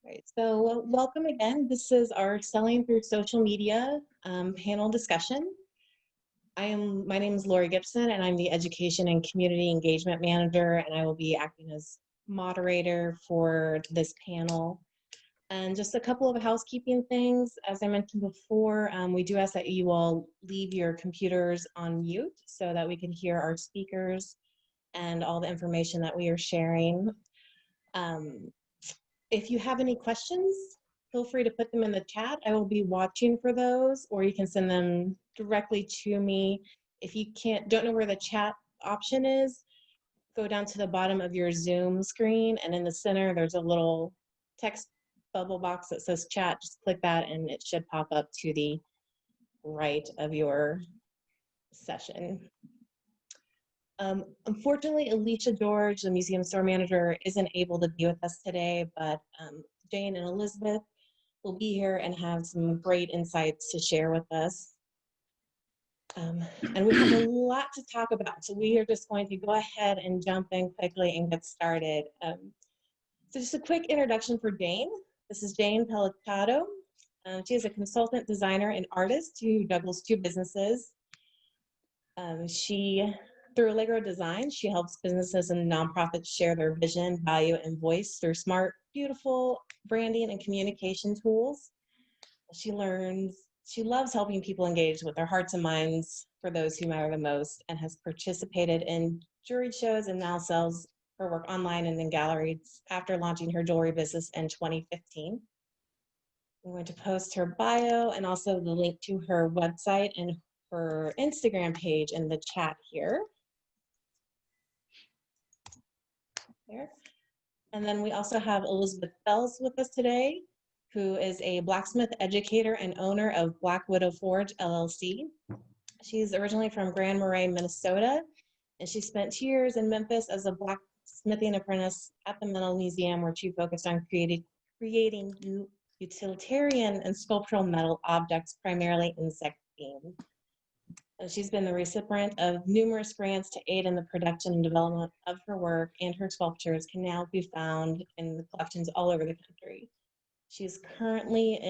Right. So welcome again. This is our Selling Through Social Media panel discussion. My name is Lori Gibson, and I'm the Education and Community Engagement Manager, and I will be acting as moderator for this panel. And just a couple of housekeeping things. As I mentioned before, we do ask that you all leave your computers on mute so that we can hear our speakers and all the information that we are sharing. If you have any questions, feel free to put them in the chat. I will be watching for those, or you can send them directly to me. If you don't know where the chat option is, go down to the bottom of your Zoom screen, and in the center, there's a little text bubble box that says chat. Just click that, and it should pop up to the right of your session. Unfortunately, Alicia George, the museum store manager, isn't able to be with us today, but Jane and Elizabeth will be here and have some great insights to share with us. And we have a lot to talk about, so we are just going to go ahead and jump in quickly and get started. So just a quick introduction for Jane. This is Jane Pelicato. She is a consultant designer and artist who juggles two businesses. Through Allegro Design, she helps businesses and nonprofits share their vision, value, and voice through smart, beautiful branding and communication tools. She loves helping people engage with their hearts and minds for those who matter the most, and has participated in jewelry shows and now sells her work online and in galleries after launching her jewelry business in 2015. I'm going to post her bio and also the link to her website and her Instagram page in the chat here. There. And then we also have Elizabeth Fells with us today, who is a blacksmith educator and owner of Black Widow Forge, LLC. She's originally from Grand Marais, Minnesota, and she spent 2 years in Memphis as a blacksmithing apprentice at the Metal Museum, where she focused on creating utilitarian and sculptural metal objects, primarily insect themed. She's been the recipient of numerous grants to aid in the production and development of her work, and her sculptures can now be found in the collections all over the country. She's currently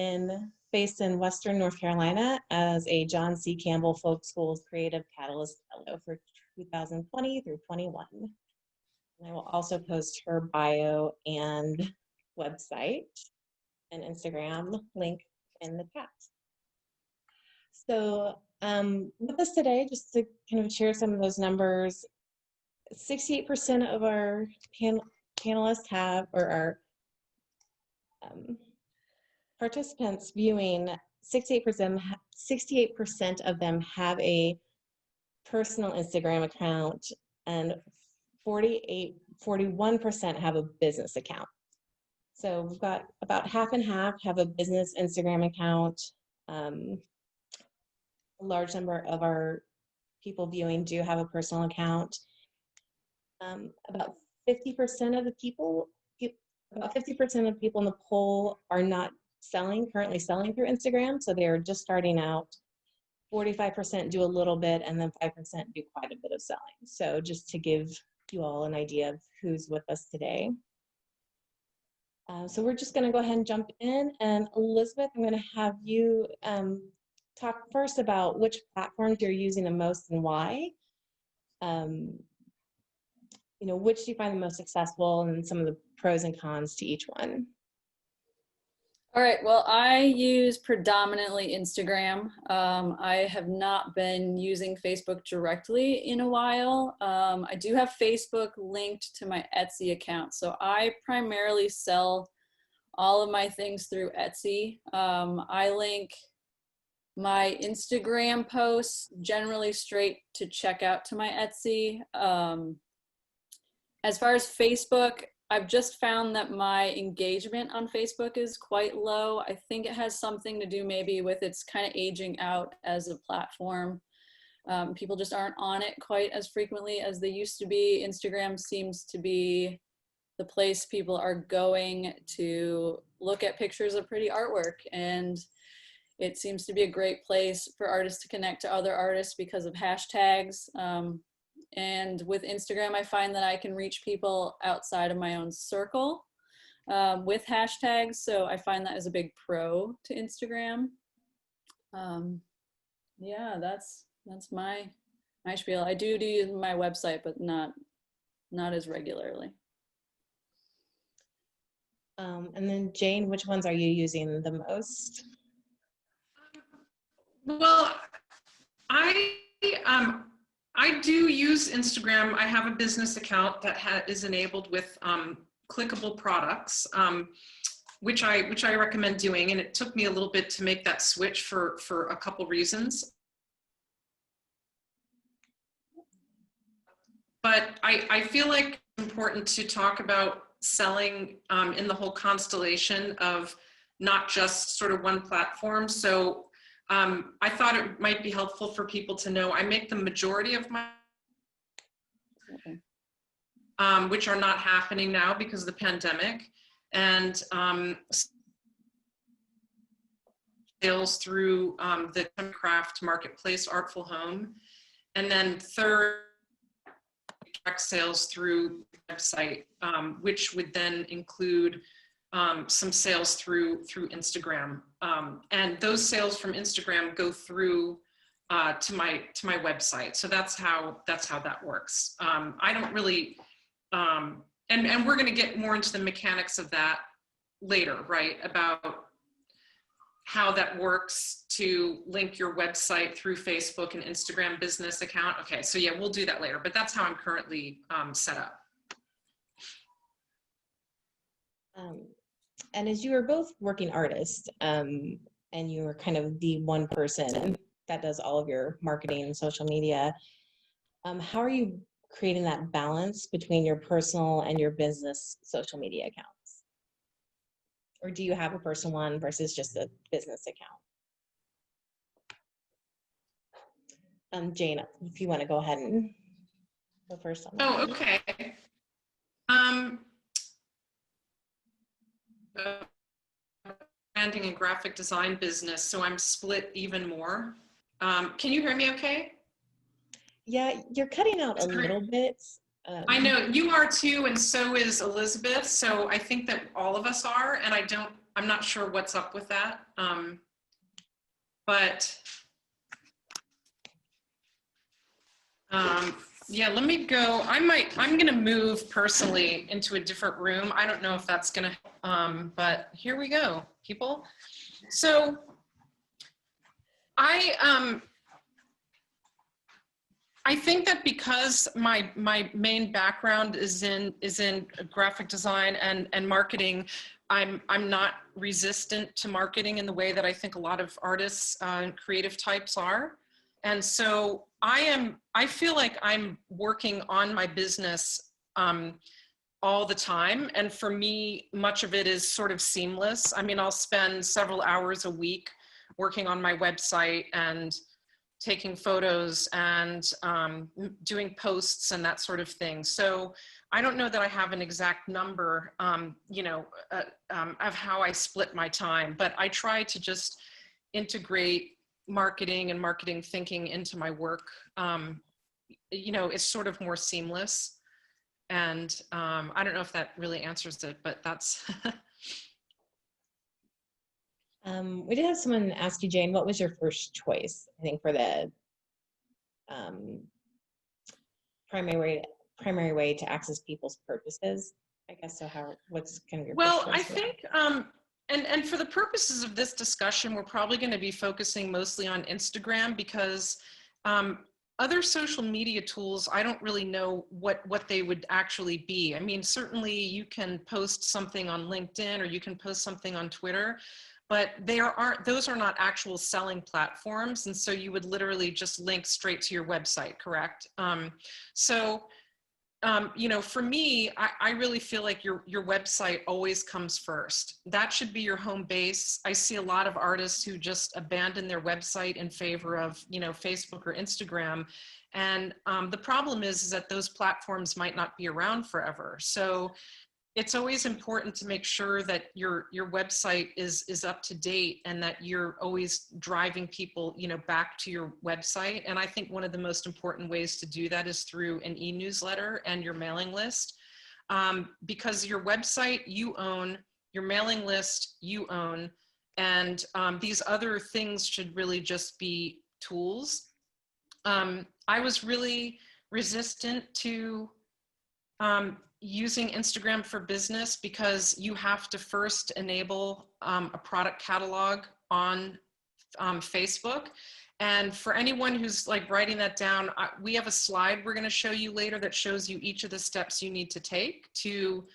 based in Western North Carolina as a John C. Campbell Folk Schools Creative Catalyst Fellow for 2020 through 21. And I will also post her bio and website and Instagram link in the chat. So with us today, just to kind of share some of those numbers, 68% of our panelists have, or our participants viewing, 68% of them have a personal Instagram account, and 41% have a business account. So we've got about half and half have a business Instagram account. A large number of our people viewing do have a personal account. About 50% of the people, about 50% of people in the poll are not currently selling through Instagram, so they're just starting out. 45% do a little bit, and then 5% do quite a bit of selling. So just to give you all an idea of who's with us today. So we're just going to go ahead and jump in, and Elizabeth, I'm going to have you talk first about which platforms you're using the most and why. Which do you find the most successful, and some of the pros and cons to each one? All right, well, I use predominantly Instagram. I have not been using Facebook directly in a while. I do have Facebook linked to my Etsy account, so I primarily sell all of my things through Etsy. I link my Instagram posts generally straight to checkout to my Etsy. As far as Facebook, I've just found that my engagement on Facebook is quite low. I think it has something to do maybe with its kind of aging out as a platform. People just aren't on it quite as frequently as they used to be. Instagram seems to be the place people are going to look at pictures of pretty artwork, and it seems to be a great place for artists to connect to other artists because of hashtags. And with Instagram, I find that I can reach people outside of my own circle. with hashtags. So I find that as a big pro to Instagram. Yeah, that's my spiel. I do use my website, but not as regularly. And then Jane, which ones are you using the most? Well, I I do use Instagram. I have a business account that is enabled with clickable products, which I recommend doing. And it took me a little bit to make that switch for a couple reasons. But I feel like it's important to talk about selling in the whole constellation of not just sort of one platform. So I thought it might be helpful for people to know I make the majority of my, which are not happening now because of the pandemic, and sales through the craft marketplace, Artful Home, and then third, direct sales through the website, which would then include some sales through Instagram, and those sales from Instagram go through to my website. So that's how that works. I don't really, and we're going to get more into the mechanics of that later, right? About how that works to link your website through Facebook and Instagram business account. Okay, so yeah, we'll do that later, but that's how I'm currently set up. And as you were both working artists, and you were kind of the one person that does all of your marketing and social media, how are you creating that balance between your personal and your business social media accounts? Or do you have a personal one versus just a business account? Jane, if you want to go ahead and go first on that. Oh, okay. Branding and graphic design business, so I'm split even more. Can you hear me okay? Yeah, you're cutting out a little bit. I know you are too, and so is Elizabeth. So I think that all of us are, and I'm not sure what's up with that. But yeah, let me go. I'm going to move personally into a different room. I don't know if that's going to, but here we go, people. So I think that because my main background is in graphic design and marketing, I'm not resistant to marketing in the way that I think a lot of artists and creative types are. And so I feel like I'm working on my business all the time. And for me, much of it is sort of seamless. I mean, I'll spend several hours a week working on my website and taking photos and doing posts and that sort of thing. So I don't know that I have an exact number, of how I split my time, but I try to just integrate marketing and marketing thinking into my work. It's sort of more seamless. And I don't know if that really answers it, but that's. We did have someone ask you, Jane, what was your first choice, I think, for the primary way to access people's purposes? I guess so. What's kind of your Well, first choice? I think, and for the purposes of this discussion, we're probably going to be focusing mostly on Instagram because other social media tools, I don't really know what they would actually be. I mean, certainly you can post something on LinkedIn or you can post something on Twitter, but those are not actual selling platforms. And so you would literally just link straight to your website, correct? For me, I really feel like your website always comes first. That should be your home base. I see a lot of artists who just abandon their website in favor of, Facebook or Instagram. And the problem is that those platforms might not be around forever. So it's always important to make sure that your website is up to date and that you're always driving people, back to your website. And I think one of the most important ways to do that is through an e-newsletter and your mailing list. because your website you own, your mailing list you own, and these other things should really just be tools. I was really resistant to using Instagram for business because you have to first enable a product catalog on Facebook. And for anyone who's like writing that down, we have a slide we're going to show you later that shows you each of the steps you need to take to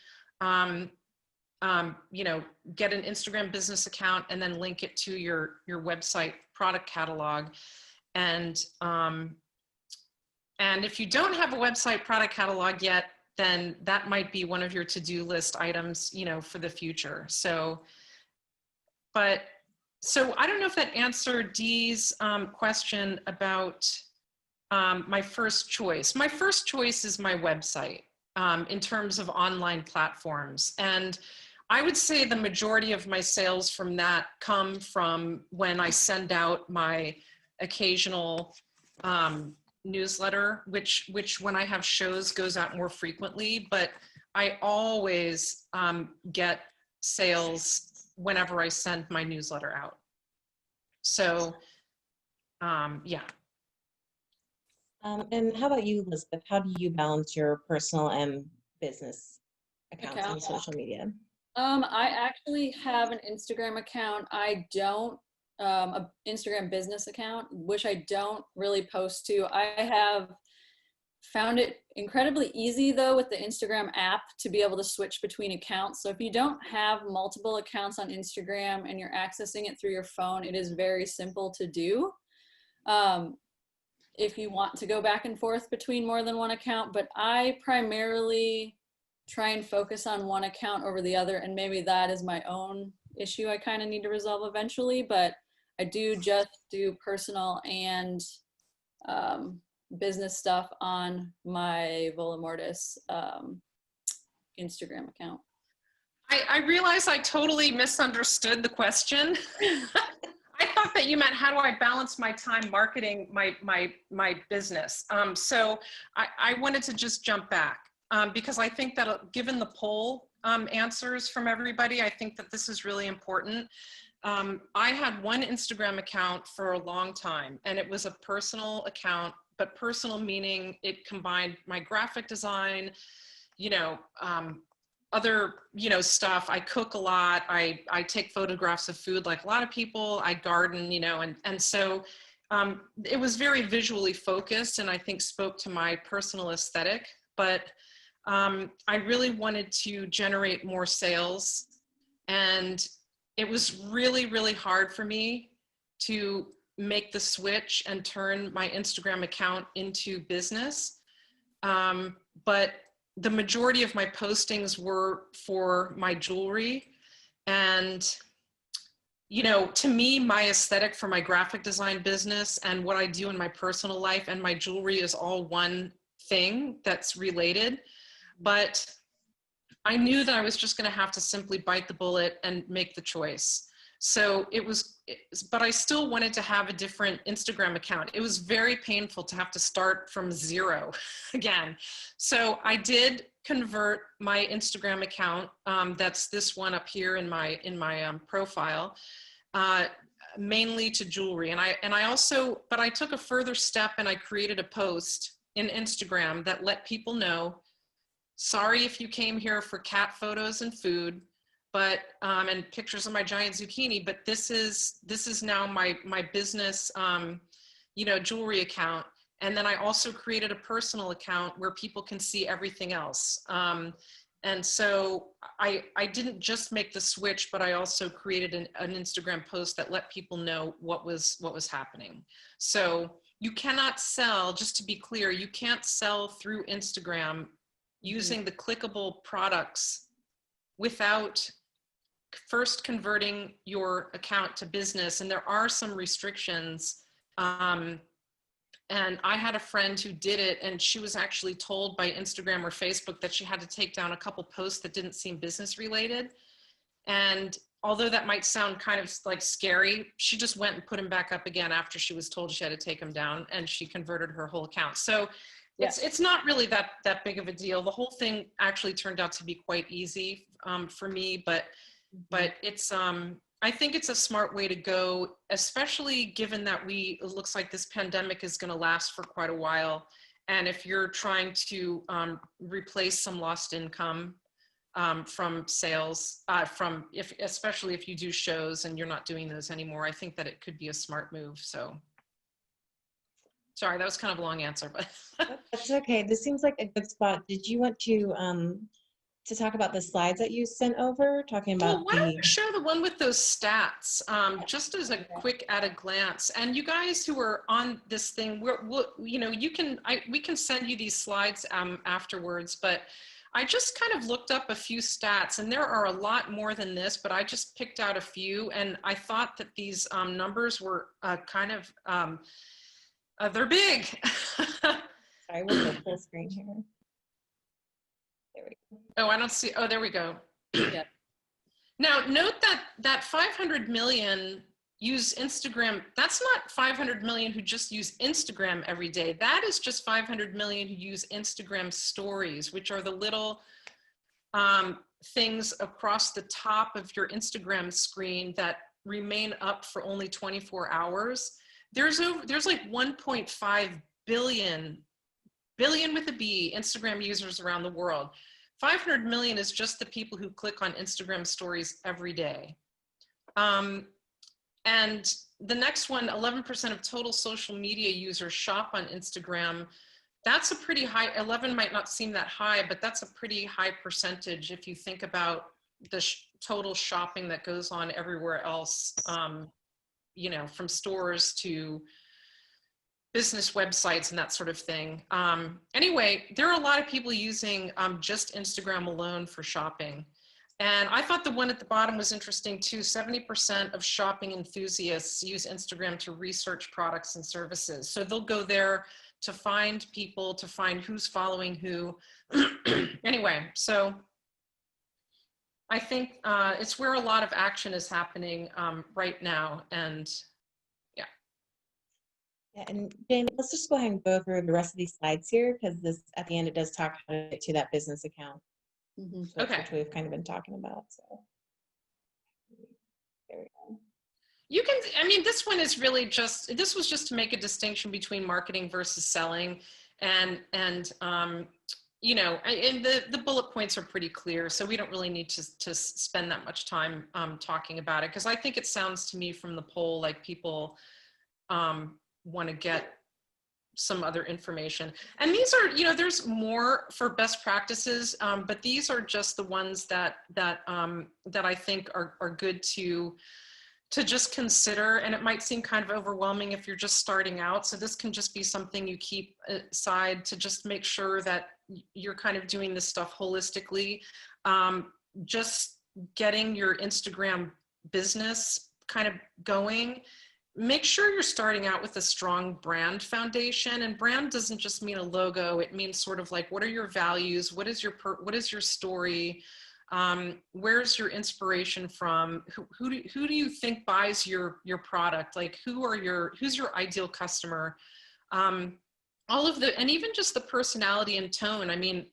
you know, get an Instagram business account and then link it to your website product catalog. And if you don't have a website product catalog yet, then that might be one of your to-do list items, you know, for the future. So, so I don't know if that answered Dee's question about my first choice. My first choice is my website in terms of online platforms. And I would say the majority of my sales from that come from when I send out my occasional newsletter, which when I have shows goes out more frequently, but I always get sales whenever I send my newsletter out. So, yeah. And how about you, Elizabeth? How do you balance your personal and business accounts on social media? I actually have an Instagram account. I don't, a Instagram business account, which I don't really post to. I have found it incredibly easy though with the Instagram app to be able to switch between accounts. So if you don't have multiple accounts on Instagram and you're accessing it through your phone, it is very simple to do. If you want to go back and forth between more than one account, but I primarily try and focus on one account over the other, and maybe that is my own issue I kind of need to resolve eventually, but I do just do personal and business stuff on my Vola Mortis Instagram account. I realize I totally misunderstood the question. I thought that you meant how do I balance my time marketing my business. So I wanted to just jump back because I think that given the poll answers from everybody, I think that this is really important. I had one Instagram account for a long time, and it was a personal account, but personal meaning it combined my graphic design, you know, other, you know, stuff. I cook a lot. I take photographs of food like a lot of people. I garden, you know, and so it was very visually focused, and I think spoke to my personal aesthetic. But I really wanted to generate more sales, and it was really, really hard for me to make the switch and turn my Instagram account into business. But the majority of my postings were for my jewelry. And, you know, to me, my aesthetic for my graphic design business and what I do in my personal life and my jewelry is all one thing that's related. But I knew that I was just going to have to simply bite the bullet and make the choice. So but I still wanted to have a different Instagram account. It was very painful to have to start from zero again. So I did convert my Instagram account. That's this one up here in my profile, mainly to jewelry. And I also, but I took a further step and I created a post in Instagram that let people know, sorry if you came here for cat photos and food, but and pictures of my giant zucchini, but this is now my business you know, jewelry account. And then I also created a personal account where people can see everything else. And so I didn't just make the switch, but I also created an Instagram post that let people know what was happening. So you cannot sell, just to be clear, you can't sell through Instagram using the clickable products without first converting your account to business. And there are some restrictions. And I had a friend who did it, and she was actually told by Instagram or Facebook that she had to take down a couple posts that didn't seem business related. And although that might sound kind of like scary, she just went and put them back up again after she was told she had to take them down, and she converted her whole account. So It's not really that big of a deal. The whole thing actually turned out to be quite easy for me, but it's I think it's a smart way to go, especially given that it looks like this pandemic is going to last for quite a while. And if you're trying to replace some lost income from sales, especially if you do shows and you're not doing those anymore, I think that it could be a smart move. So sorry, that was kind of a long answer, but That's okay. This seems like a good spot. Did you want to talk about the slides that you sent over, talking about why don't you show the one with those stats, just as a quick at a glance. And you guys who are on this thing, we can send you these slides afterwards, but I just kind of looked up a few stats, and there are a lot more than this, but I just picked out a few, and I thought that these numbers were kind of, they're big. Sorry, we'll go full screen here. There we go. Oh, I don't see. Oh, there we go. Yeah. Now, note that 500 million use Instagram. That's not 500 million who just use Instagram every day. That is just 500 million who use Instagram stories, which are the little things across the top of your Instagram screen that remain up for only 24 hours. There's like 1.5 billion with a B Instagram users around the world. 500 million is just the people who click on Instagram stories every day. And the next one, 11% of total social media users shop on Instagram. That's a pretty high, 11 might not seem that high, but that's a pretty high percentage if you think about the total shopping that goes on everywhere else, from stores to business websites and that sort of thing. Anyway, there are a lot of people using just Instagram alone for shopping. And I thought the one at the bottom was interesting too. 70% of shopping enthusiasts use Instagram to research products and services. So they'll go there to find people, to find who's following who. Anyway, so I think it's where a lot of action is happening right now. And yeah, and Jane, let's just go ahead and go through the rest of these slides here, because this at the end it does talk how to get to that business account. So okay. which we've kind of been talking about. So there we go. You can, I mean, this one is really just, this was just to make a distinction between marketing versus selling. And the bullet points are pretty clear. So we don't really need to spend that much time talking about it. Because I think it sounds to me from the poll like people want to get some other information. And these are, there's more for best practices, but these are just the ones that I think are good to just consider. And it might seem kind of overwhelming if you're just starting out. So this can just be something you keep aside to just make sure that you're kind of doing this stuff holistically. Just getting your Instagram business kind of going. Make sure you're starting out with a strong brand foundation, and brand doesn't just mean a logo. It means sort of like, what are your values? What is your story? Where's your inspiration from? Who do you think buys your product? Like, who's your ideal customer? All of and even just the personality and tone. I mean,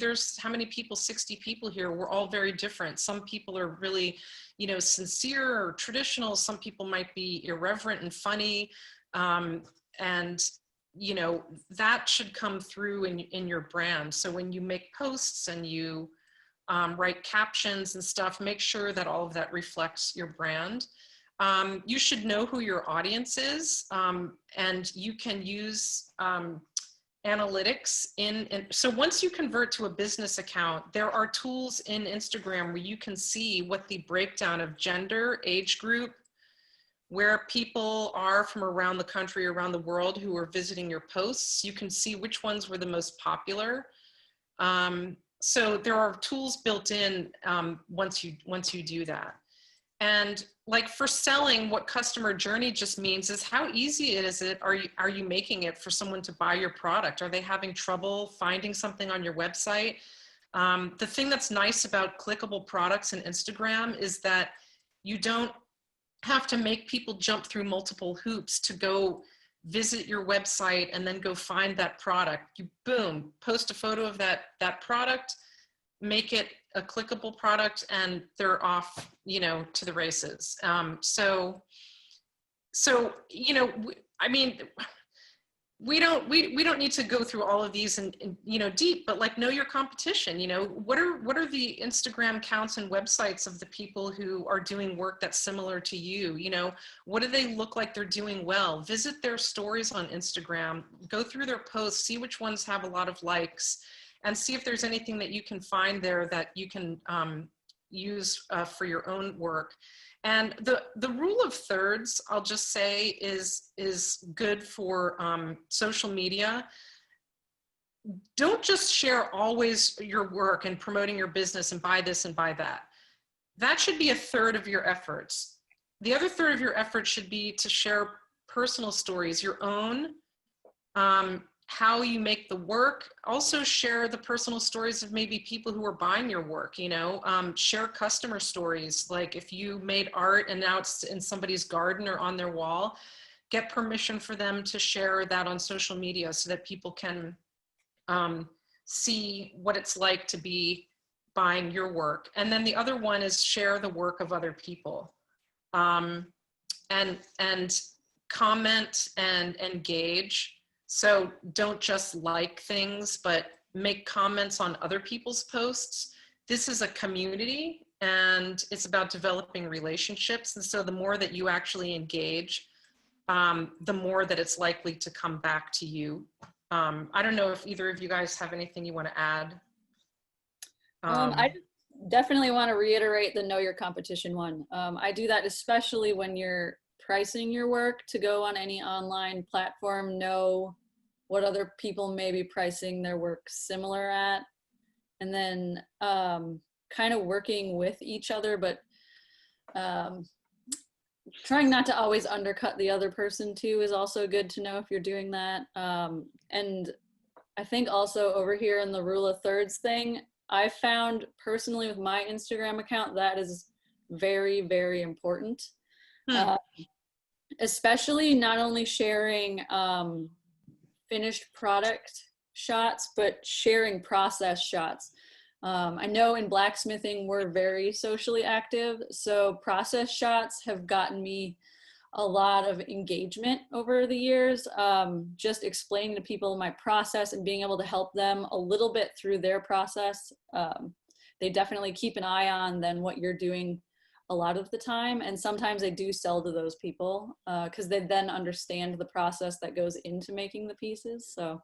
there's how many people, 60 people here. We're all very different. Some people are really, sincere or traditional. Some people might be irreverent and funny. And that should come through in your brand. So when you make posts and you write captions and stuff, make sure that all of that reflects your brand. You should know who your audience is, and you can use analytics so once you convert to a business account, there are tools in Instagram where you can see what the breakdown of gender, age group, where people are from around the country, around the world who are visiting your posts. You can see which ones were the most popular. So there are tools built in once you do that. And like for selling, what customer journey just means is how easy are you making it for someone to buy your product? Are they having trouble finding something on your website? The thing that's nice about clickable products in Instagram is that you don't have to make people jump through multiple hoops to go visit your website and then go find that product. You boom, post a photo of that product, make it a clickable product, and they're off, you know, to the races. So, you know, I mean, we don't need to go through all of these and you know, deep, but like, know your competition. You know, what are the Instagram accounts and websites of the people who are doing work that's similar to you? You know, what do they look like they're doing well? Visit their stories on Instagram, go through their posts, see which ones have a lot of likes, and see if there's anything that you can find there that you can use for your own work. And the rule of thirds, I'll just say, is good for social media. Don't just share always your work and promoting your business and buy this and buy that. That should be a third of your efforts. The other third of your efforts should be to share personal stories, your own, how you make the work. Also share the personal stories of maybe people who are buying your work, you know, share customer stories. Like if you made art and now it's in somebody's garden or on their wall, get permission for them to share that on social media so that people can see what it's like to be buying your work. And then the other one is share the work of other people, and comment and engage. So don't just like things, but make comments on other people's posts. This is a community and it's about developing relationships. And so the more that you actually engage, the more that it's likely to come back to you. I don't know if either of you guys have anything you want to add. I just definitely want to reiterate the know your competition one. I do that especially when you're pricing your work to go on any online platform. Know what other people may be pricing their work similar at, and then kind of working with each other, but trying not to always undercut the other person too is also good to know if you're doing that. And I think also over here in the rule of thirds thing, I found personally with my Instagram account that is very, very important. Especially not only sharing finished product shots, but sharing process shots. I know in blacksmithing, we're very socially active. So process shots have gotten me a lot of engagement over the years. Just explaining to people my process and being able to help them a little bit through their process. They definitely keep an eye on then what you're doing a lot of the time. And sometimes I do sell to those people because they then understand the process that goes into making the pieces. So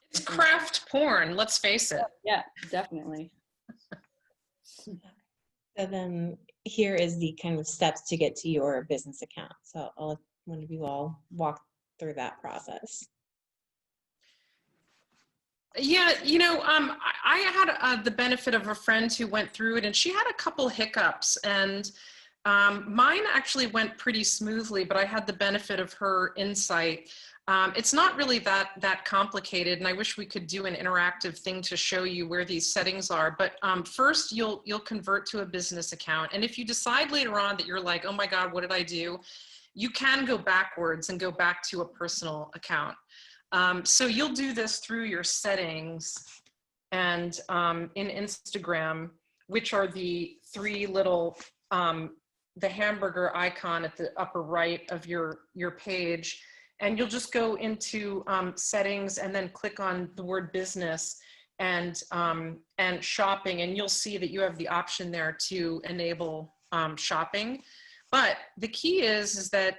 it's craft porn, let's face it. Yeah, definitely. So then here is the kind of steps to get to your business account. So I'll let one of you all walk through that process. Yeah, you know, I had the benefit of a friend who went through it, and she had a couple hiccups, and mine actually went pretty smoothly, but I had the benefit of her insight. It's not really that complicated, and I wish we could do an interactive thing to show you where these settings are. But first, you'll convert to a business account, and if you decide later on that you're like, oh my God, what did I do? You can go backwards and go back to a personal account. So you'll do this through your settings and in Instagram, which are the three little, the hamburger icon at the upper right of your page. And you'll just go into settings and then click on the word business and shopping. And you'll see that you have the option there to enable shopping. But the key is that,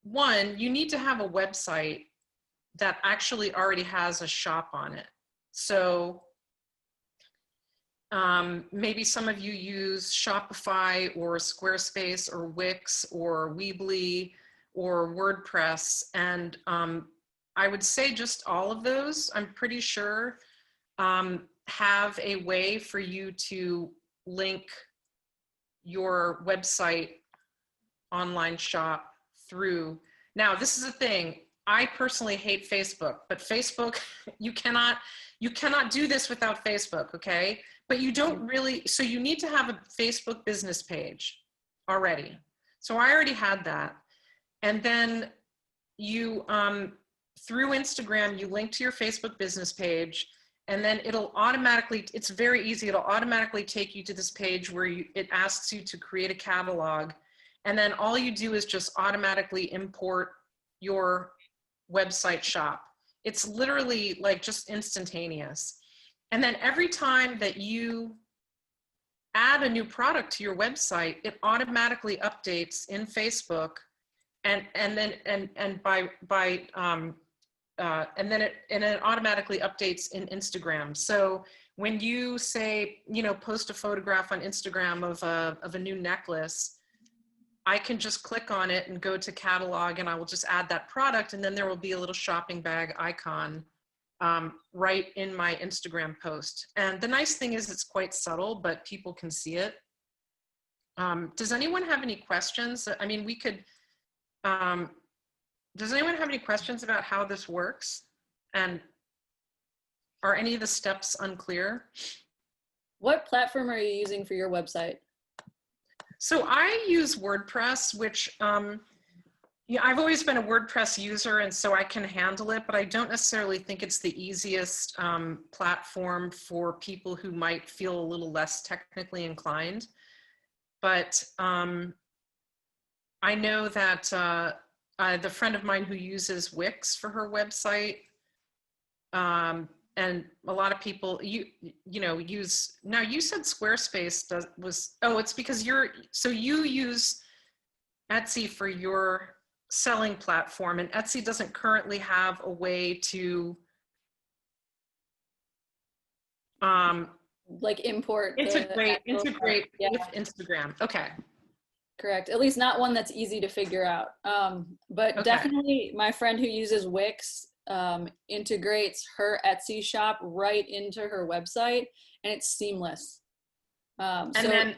one, you need to have a website that actually already has a shop on it. So maybe some of you use Shopify or Squarespace or Wix or Weebly or WordPress. And I would say just all of those, I'm pretty sure, have a way for you to link your website online shop through. Now, this is the thing. I personally hate Facebook, but Facebook, you cannot do this without Facebook, okay? But you don't really, so you need to have a Facebook business page already. So I already had that. And then you, through Instagram, you link to your Facebook business page, and then it'll automatically, it's very easy, it'll automatically take you to this page where it asks you to create a catalog. And then all you do is just automatically import your website shop. It's literally like just instantaneous. And then every time that you add a new product to your website, it automatically updates in Facebook, and then it automatically updates in Instagram. So when you say, you know, post a photograph on Instagram of a new necklace, I can just click on it and go to catalog, and I will just add that product, and then there will be a little shopping bag icon right in my Instagram post. And the nice thing is it's quite subtle, but people can see it. Does anyone have any questions? I mean, we could, does anyone have any questions about how this works? And are any of the steps unclear? What platform are you using for your website? So I use WordPress, which, yeah, I've always been a WordPress user, and so I can handle it, but I don't necessarily think it's the easiest platform for people who might feel a little less technically inclined. But I know that the friend of mine who uses Wix for her website, and a lot of people you know use, now you said Squarespace it's because you use Etsy for your selling platform, and Etsy doesn't currently have a way to Like import integrate yeah. with Instagram. Okay. Correct. At least not one that's easy to figure out. But Okay. definitely my friend who uses Wix integrates her Etsy shop right into her website, and it's seamless. Then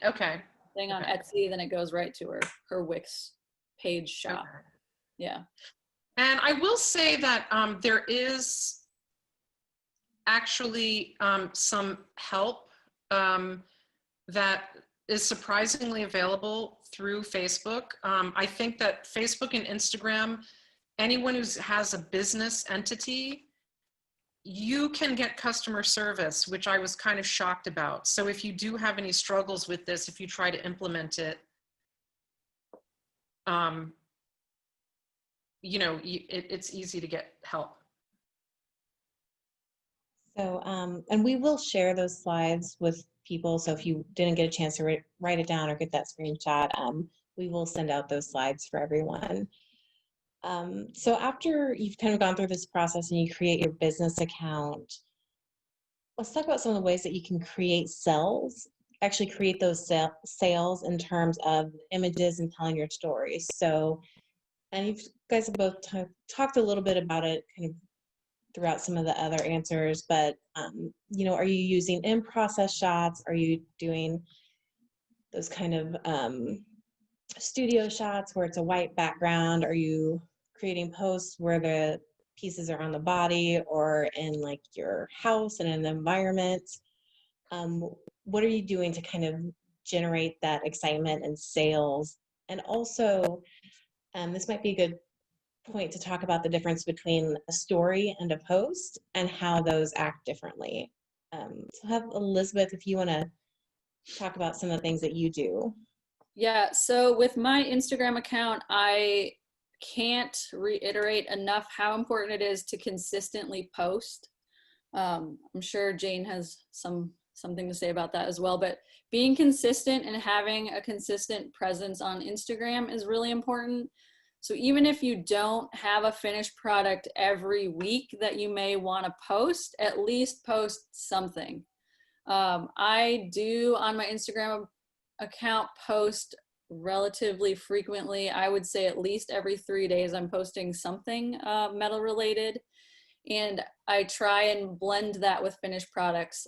okay. Thing on Etsy, then it goes right to her Wix page shop. Okay. Yeah. And I will say that there is actually some help that is surprisingly available through Facebook. I think that Facebook and Instagram, anyone who has a business entity, you can get customer service, which I was kind of shocked about. So if you do have any struggles with this, if you try to implement it, you know, it's easy to get help. So, and we will share those slides with people. So if you didn't get a chance to write it down or get that screenshot, we will send out those slides for everyone. So after you've kind of gone through this process and you create your business account, let's talk about some of the ways that you can create sales, actually create those sales in terms of images and telling your stories. So, and you guys have both talked a little bit about it kind of throughout some of the other answers, but you know, are you using in-process shots? Are you doing those kind of studio shots where it's a white background? Are you creating posts where the pieces are on the body or in like your house and an environment? What are you doing to kind of generate that excitement and sales? And also, this might be a good point to talk about the difference between a story and a post and how those act differently. So have Elizabeth, if you want to talk about some of the things that you do. Yeah, so with my Instagram account, I can't reiterate enough how important it is to consistently post. I'm sure Jane has something to say about that as well, but being consistent and having a consistent presence on Instagram is really important. So even if you don't have a finished product every week that you may want to post, at least post something. I do on my Instagram account post relatively frequently. I would say at least every 3 days I'm posting something metal related, and I try and blend that with finished products.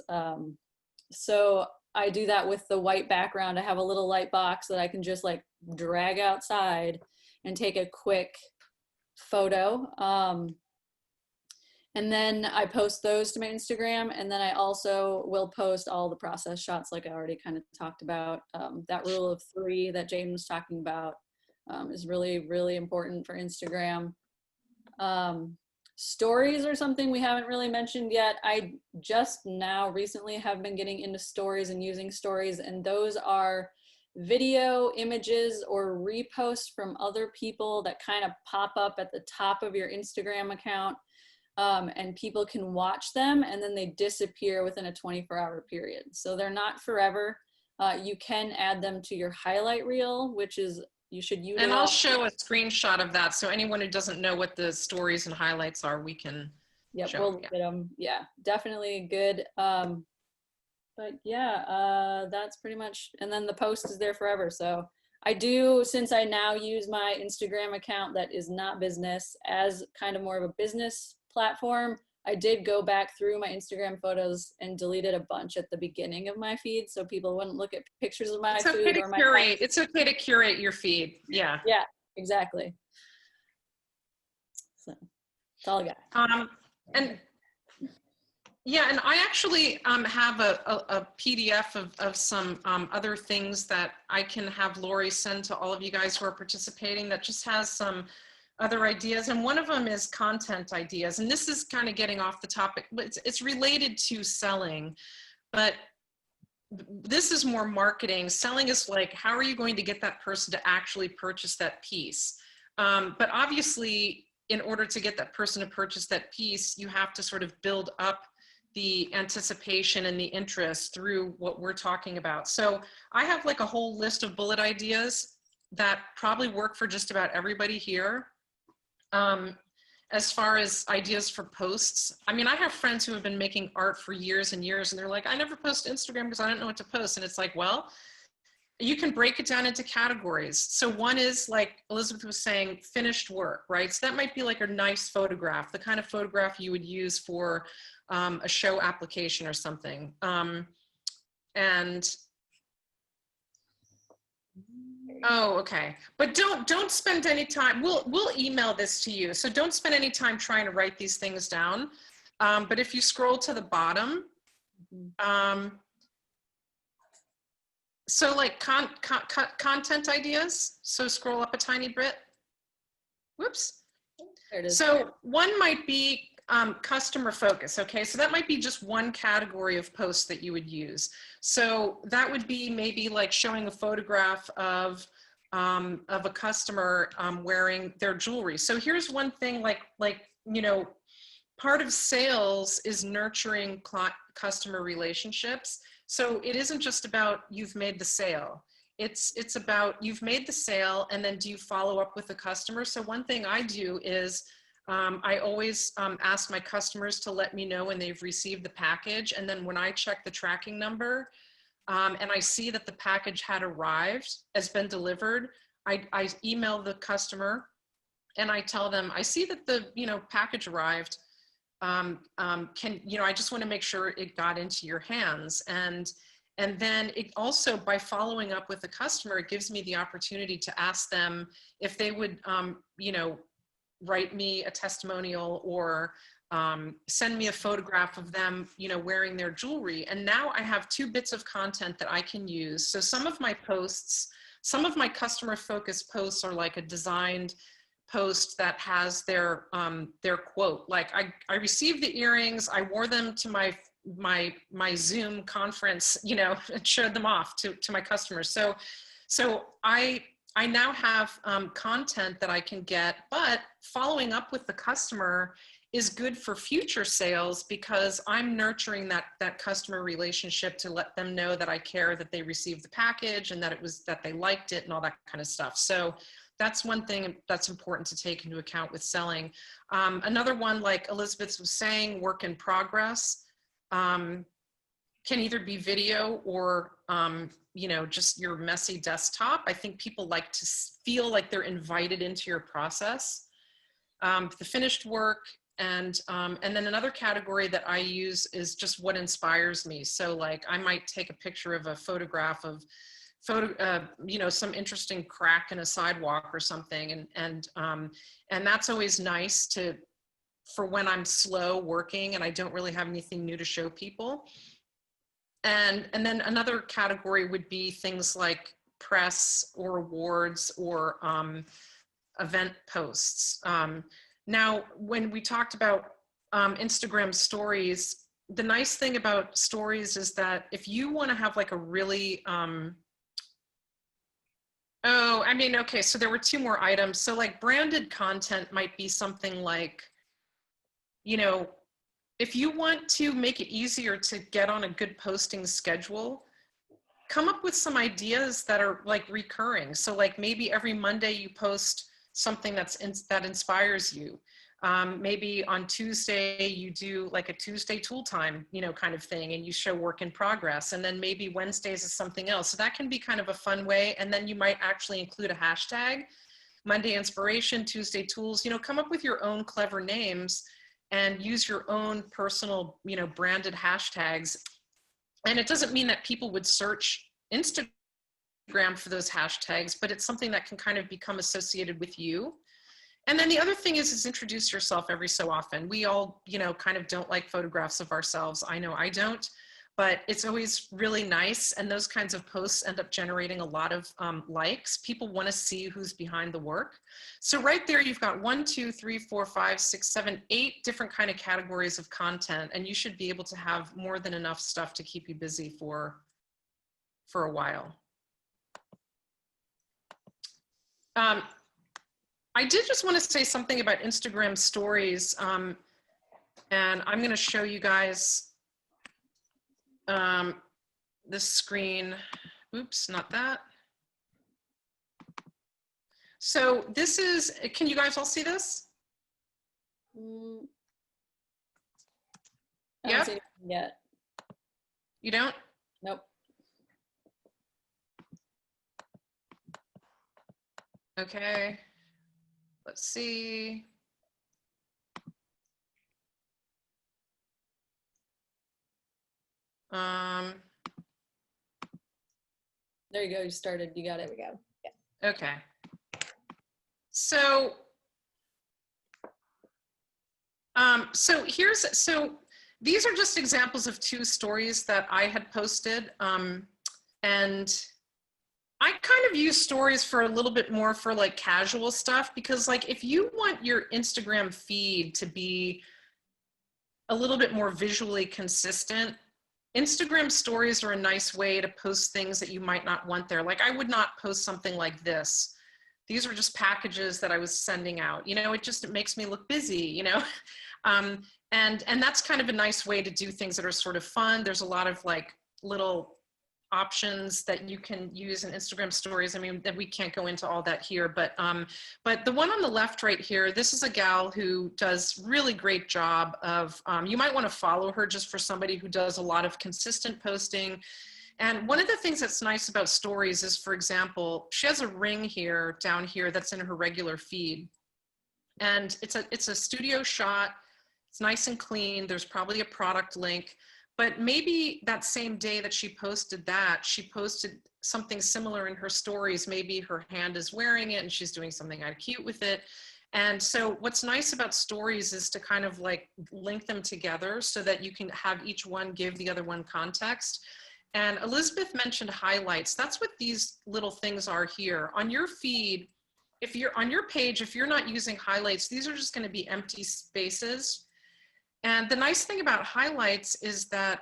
So I do that with the white background. I have a little light box that I can just like drag outside and take a quick photo. And then I post those to my Instagram, and then I also will post all the process shots like I already kind of talked about. That rule of 3 that Jane was talking about, is really, really important for Instagram. Stories are something we haven't really mentioned yet. I just now recently have been getting into stories and using stories, and those are video, images, or reposts from other people that kind of pop up at the top of your Instagram account, and people can watch them and then they disappear within a 24-hour period. So they're not forever. You can add them to your highlight reel, which is, you should utilize. And I'll show a screenshot of that. So anyone who doesn't know what the stories and highlights are, we can show. We'll get them. Yeah, definitely good. But yeah, that's pretty much, and then the post is there forever. So I do, since I now use my Instagram account that is not business as kind of more of a business platform, I did go back through my Instagram photos and deleted a bunch at the beginning of my feed so people wouldn't look at pictures of my food or my curate. It's okay to curate your feed. Yeah. Yeah, exactly. So that's all I got. And yeah, and I actually have a PDF of some other things that I can have Lori send to all of you guys who are participating that just has some other ideas. And one of them is content ideas. And this is kind of getting off the topic, but it's related to selling. But this is more marketing. Selling is like, how are you going to get that person to actually purchase that piece? But obviously, in order to get that person to purchase that piece, you have to sort of build up the anticipation and the interest through what we're talking about. So I have like a whole list of bullet ideas that probably work for just about everybody here. As far as ideas for posts, I mean, I have friends who have been making art for years and years, and they're like, I never post to Instagram because I don't know what to post. And it's like, well, you can break it down into categories. So one is, like Elizabeth was saying, finished work, right? So that might be like a nice photograph, the kind of photograph you would use for a show application or something. Oh, okay. But don't spend any time. We'll email this to you. So don't spend any time trying to write these things down. But if you scroll to the bottom, so like content ideas. So scroll up a tiny bit. Whoops. There it is. So one might be customer focus. Okay, so that might be just one category of posts that you would use. So that would be maybe like showing a photograph of a customer wearing their jewelry. So here's one thing, like you know, part of sales is nurturing customer relationships. So it isn't just about you've made the sale. It's about you've made the sale, and then do you follow up with the customer? So one thing I do is I always ask my customers to let me know when they've received the package. And then when I check the tracking number and I see that the package had arrived, has been delivered, I email the customer and I tell them, I see that the package arrived. I just want to make sure it got into your hands. And then it also, by following up with the customer, it gives me the opportunity to ask them if they would, write me a testimonial or send me a photograph of them, wearing their jewelry. And now I have 2 bits of content that I can use. So some of my posts, some of my customer focused posts are like a designed post that has their quote. Like I received the earrings, I wore them to my Zoom conference, and showed them off to my customers. So I now have content that I can get, but following up with the customer is good for future sales because I'm nurturing that customer relationship to let them know that I care that they received the package and that they liked it and all that kind of stuff. So that's one thing that's important to take into account with selling. Another one, like Elizabeth was saying, work in progress, can either be video or just your messy desktop. I think people like to feel like they're invited into your process. The finished work, and then another category that I use is just what inspires me. So like I might take a picture of a photograph of some interesting crack in a sidewalk or something, and that's always nice for when I'm slow working and I don't really have anything new to show people. And then another category would be things like press or awards or event posts. Now, when we talked about Instagram stories, the nice thing about stories is that if you want to have like a really, okay, so there were two more items. So like branded content might be something like, if you want to make it easier to get on a good posting schedule, come up with some ideas that are like recurring. So like maybe every Monday you post something that inspires you. Maybe on Tuesday you do like a Tuesday tool time, kind of thing, and you show work in progress. And then maybe Wednesdays is something else. So that can be kind of a fun way. And then you might actually include a hashtag, Monday inspiration, Tuesday tools, come up with your own clever names and use your own personal, branded hashtags. And it doesn't mean that people would search Instagram for those hashtags, but it's something that can kind of become associated with you. And then the other thing is introduce yourself every so often. We all, kind of don't like photographs of ourselves. I know I don't, but it's always really nice. And those kinds of posts end up generating a lot of likes. People want to see who's behind the work. So right there, you've got 1, 2, 3, 4, 5, 6, 7, 8 different kind of categories of content. And you should be able to have more than enough stuff to keep you busy for a while. I did just want to say something about Instagram stories, and I'm going to show you guys this screen. Oops, not that. So this is, can you guys all see this? I don't Yeah? see anything yet. You don't? Nope. Okay. Let's see. There you go. You started. You got it. There we go. Yeah. Okay. So, so these are just examples of 2 stories that I had posted. And I kind of use stories for a little bit more for like casual stuff, because like if you want your Instagram feed to be a little bit more visually consistent, Instagram stories are a nice way to post things that you might not want there. Like I would not post something like this. These are just packages that I was sending out. It makes me look busy, and that's kind of a nice way to do things that are sort of fun. There's a lot of like little options that you can use in Instagram stories. I mean, that we can't go into all that here, but the one on the left right here, this is a gal who does really great job of, you might want to follow her just for somebody who does a lot of consistent posting. And one of the things that's nice about stories is, for example, she has a ring here, down here, that's in her regular feed. And it's a studio shot. It's nice and clean. There's probably a product link. But maybe that same day that she posted that, she posted something similar in her stories. Maybe her hand is wearing it and she's doing something kind of cute with it. And so what's nice about stories is to kind of like link them together so that you can have each one give the other one context. And Elizabeth mentioned highlights. That's what these little things are here. On your feed, if you're on your page, if you're not using highlights, these are just going to be empty spaces. And the nice thing about highlights is that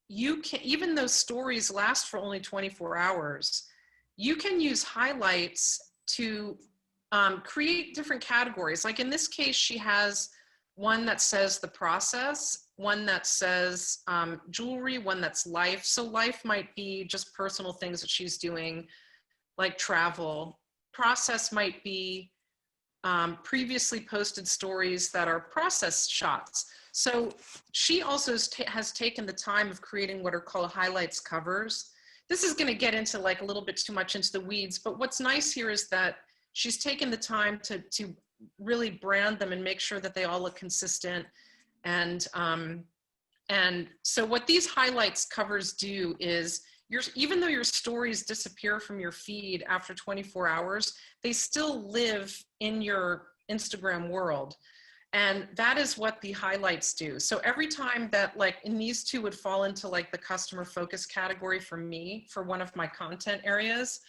you can, even though stories last for only 24 hours, you can use highlights to create different categories. Like in this case, she has one that says the process, one that says jewelry, one that's life. So life might be just personal things that she's doing, like travel. Process might be previously posted stories that are process shots. So she also has taken the time of creating what are called highlights covers. This is going to get into like a little bit too much into the weeds, but what's nice here is that she's taken the time to really brand them and make sure that they all look consistent. And so what these highlights covers do is, even though your stories disappear from your feed after 24 hours, they still live in your Instagram world. And that is what the highlights do. So every time that, like, and these two would fall into like the customer focus category for me, for one of my content areas.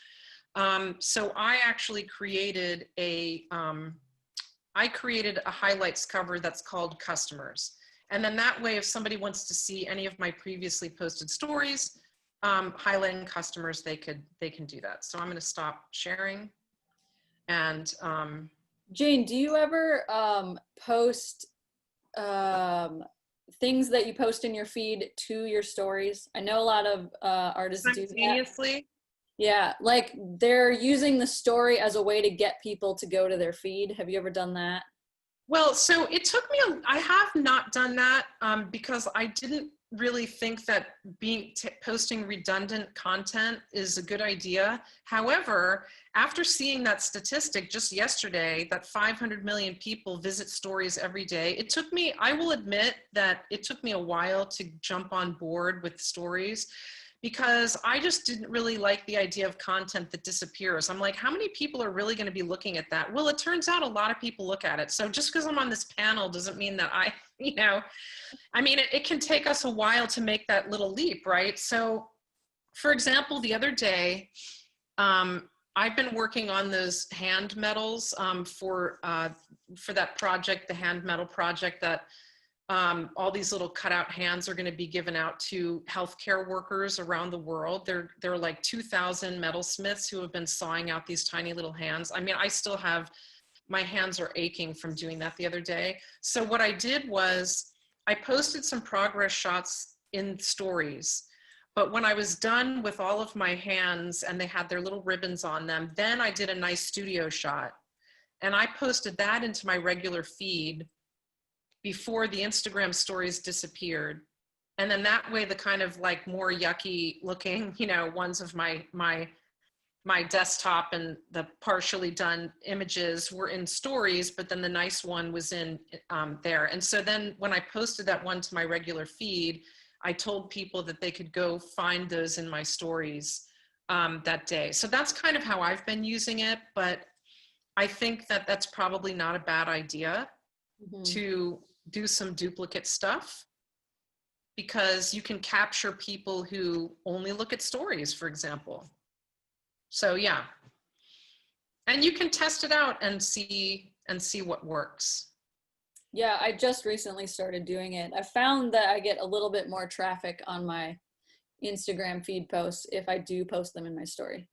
So I actually created I created a highlights cover that's called customers. And then that way, if somebody wants to see any of my previously posted stories, highlighting customers, they can do that. So I'm going to stop sharing. And Jane, do you ever post things that you post in your feed to your stories? I know a lot of artists do that. simultaneously. Yeah, like they're using the story as a way to get people to go to their feed. Have you ever done that? Well, so it took me, I have not done that because I didn't really think that posting redundant content is a good idea. However, after seeing that statistic just yesterday, that 500 million people visit stories every day, it took me, I will admit that it took me a while to jump on board with stories, because I just didn't really like the idea of content that disappears. I'm like, how many people are really going to be looking at that? Well, it turns out a lot of people look at it. So just because I'm on this panel doesn't mean that I, you know, I mean, it can take us a while to make that little leap, right? So for example, the other day, I've been working on those hand medals for that project, the hand medal project that all these little cutout hands are going to be given out to healthcare workers around the world. There are like 2,000 metalsmiths who have been sawing out these tiny little hands. I mean, I still have, my hands are aching from doing that the other day. So what I did was I posted some progress shots in stories. But when I was done with all of my hands and they had their little ribbons on them, then I did a nice studio shot. And I posted that into my regular feed before the Instagram stories disappeared. And then that way, the kind of like more yucky looking, you know, ones of my desktop and the partially done images were in stories, but then the nice one was in there. And so then when I posted that one to my regular feed, I told people that they could go find those in my stories that day. So that's kind of how I've been using it, but I think that that's probably not a bad idea to do some duplicate stuff, because you can capture people who only look at stories, for example. So yeah, and you can test it out and see what works. Yeah, I just recently started doing it. I found that I get a little bit more traffic on my Instagram feed posts if I do post them in my story.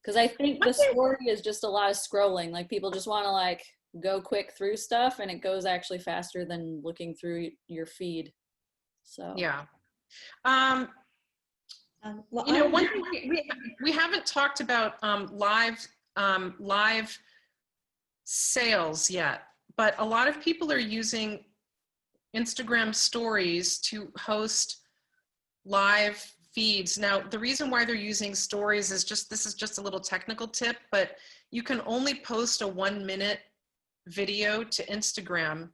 Because I think the story is just a lot of scrolling. Like people just want to like go quick through stuff, and it goes actually faster than looking through your feed. So yeah. Well, You know, one thing we haven't talked about live sales yet, but a lot of people are using Instagram stories to host live feeds. Now, the reason why they're using stories is this is just a little technical tip, but you can only post a 1-minute video to Instagram.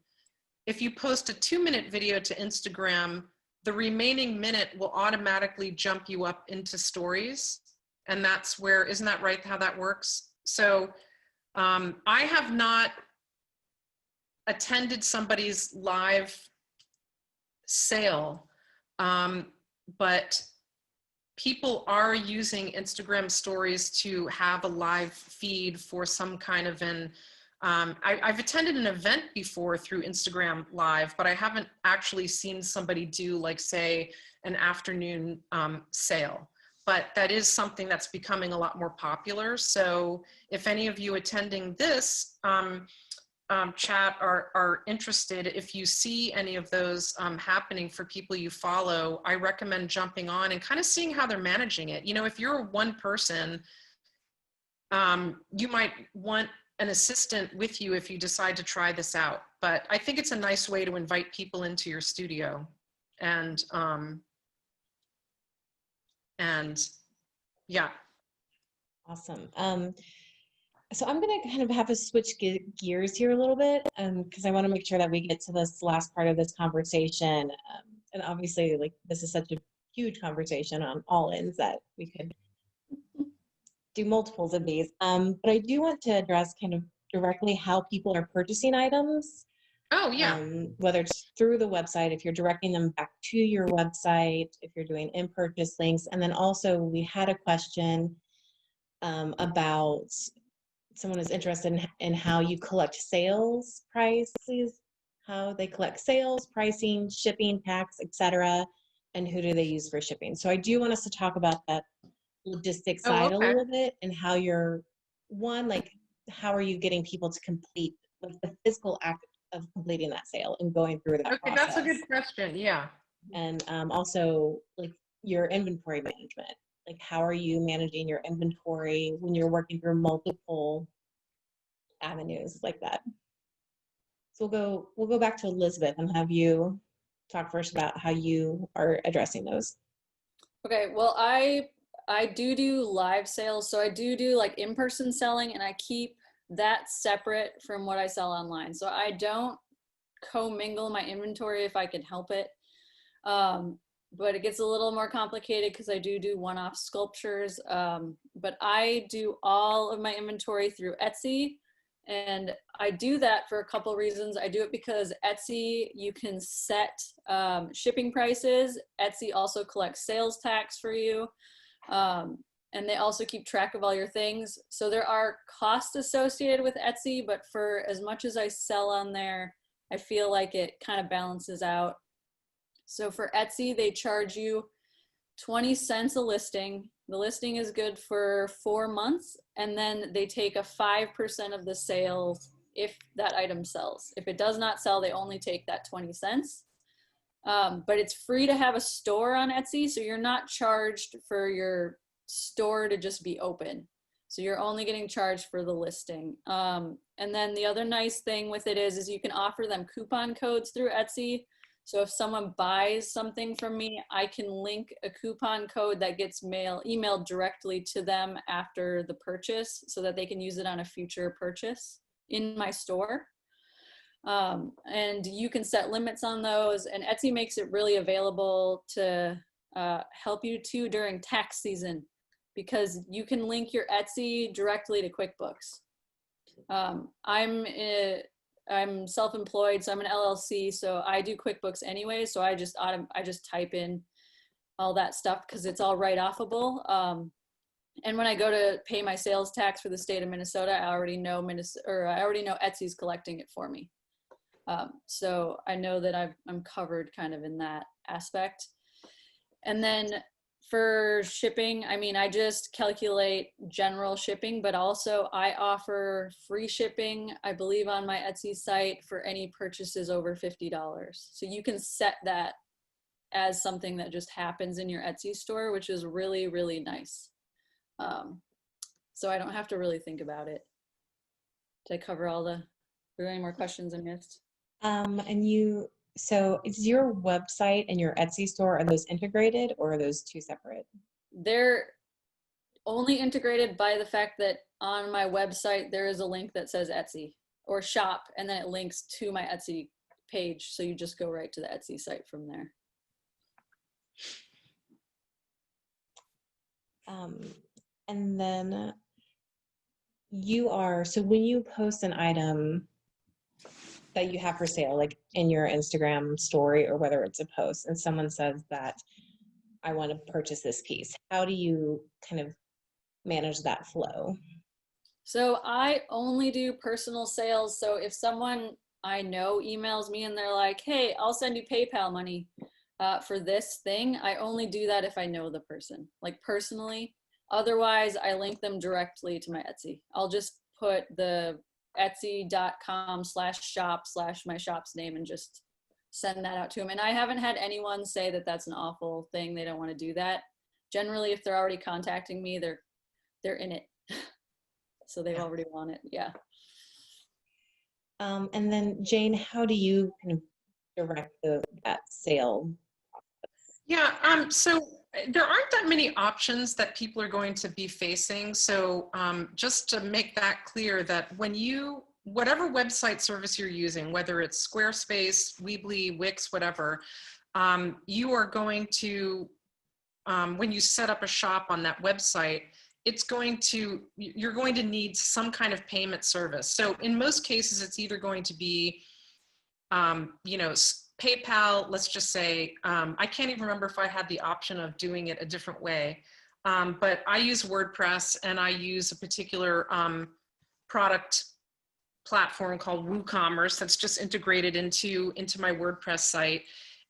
If you post a 2-minute video to Instagram, the remaining minute will automatically jump you up into stories. And that's where, isn't that right, how that works? So I have not attended somebody's live sale, but people are using Instagram stories to have a live feed for some kind of an, I've attended an event before through Instagram Live, but I haven't actually seen somebody do, like, say, an afternoon sale. But that is something that's becoming a lot more popular. So if any of you attending this chat are interested, if you see any of those happening for people you follow, I recommend jumping on and kind of seeing how they're managing it. You know, if you're one person, you might want an assistant with you if you decide to try this out. But I think it's a nice way to invite people into your studio. And yeah. awesome. So I'm going to kind of have to switch gears here a little bit because I want to make sure that we get to this last part of this conversation. And obviously, like, this is such a huge conversation on all ends that we could do multiples of these. But I do want to address kind of directly how people are purchasing items. Oh, yeah. Whether it's through the website, if you're directing them back to your website, if you're doing in-purchase links. And then also we had a question about someone is interested in how you collect sales prices, how they collect sales, pricing, shipping, tax, etc., and who do they use for shipping. So I do want us to talk about that logistics Oh, side a okay. little bit, and how you're, one, like, how are you getting people to complete, like, the physical act of completing that sale and going through that Okay, process. that's a good question. Yeah. And also, like, your inventory management. Like, how are you managing your inventory when you're working through multiple avenues like that? So we'll go back to Elizabeth and have you talk first about how you are addressing those. Okay, well, I do live sales, so I do like in-person selling, and I keep that separate from what I sell online. So I don't commingle my inventory if I can help it. But it gets a little more complicated because I do one-off sculptures. But I do all of my inventory through Etsy. And I do that for a couple reasons. I do it because Etsy, you can set shipping prices. Etsy also collects sales tax for you. And they also keep track of all your things. So there are costs associated with Etsy, but for as much as I sell on there, I feel like it kind of balances out. So for Etsy, they charge you 20 cents a listing. The listing is good for 4 months, and then they take a 5% of the sales if that item sells. If it does not sell, they only take that 20 cents. But it's free to have a store on Etsy, so you're not charged for your store to just be open. So you're only getting charged for the listing. And then the other nice thing with it is you can offer them coupon codes through Etsy. So if someone buys something from me, I can link a coupon code that gets emailed directly to them after the purchase so that they can use it on a future purchase in my store. And you can set limits on those, and Etsy makes it really available to help you too during tax season, because you can link your Etsy directly to QuickBooks. I'm self-employed, so I'm an LLC, so I do QuickBooks anyway. So I just type in all that stuff because it's all write-offable. And when I go to pay my sales tax for the state of Minnesota, I already know Etsy's collecting it for me. So I know that I'm covered kind of in that aspect. And then for shipping, I mean, I just calculate general shipping, but also I offer free shipping, I believe, on my Etsy site for any purchases over $50. So you can set that as something that just happens in your Etsy store, which is really, really nice. So I don't have to really think about it. Did I cover all are there any more questions I missed? So is your website and your Etsy store, are those integrated or are those two separate? They're only integrated by the fact that on my website, there is a link that says Etsy or shop, and then it links to my Etsy page. So you just go right to the Etsy site from there. And then so when you post an item that you have for sale, like in your Instagram story or whether it's a post, and someone says that I want to purchase this piece, how do you kind of manage that flow? So I only do personal sales. So if someone I know emails me and they're like, hey, I'll send you PayPal money for this thing, I only do that if I know the person, like personally. Otherwise, I link them directly to my Etsy. I'll just put the etsy.com/shop/my shop's name and just send that out to them. And I haven't had anyone say that that's an awful thing. They don't want to do that. Generally, if they're already contacting me, they're in it. So they already want it. Yeah. And then Jane, how do you kind of direct that sale? Yeah, so there aren't that many options that people are going to be facing. So just to make that clear, that whatever website service you're using, whether it's Squarespace, Weebly, Wix, whatever, you are going to, when you set up a shop on that website, you're going to need some kind of payment service. So in most cases, it's either going to be you know, PayPal, let's just say, I can't even remember if I had the option of doing it a different way. But I use WordPress, and I use a particular product platform called WooCommerce that's just integrated into my WordPress site.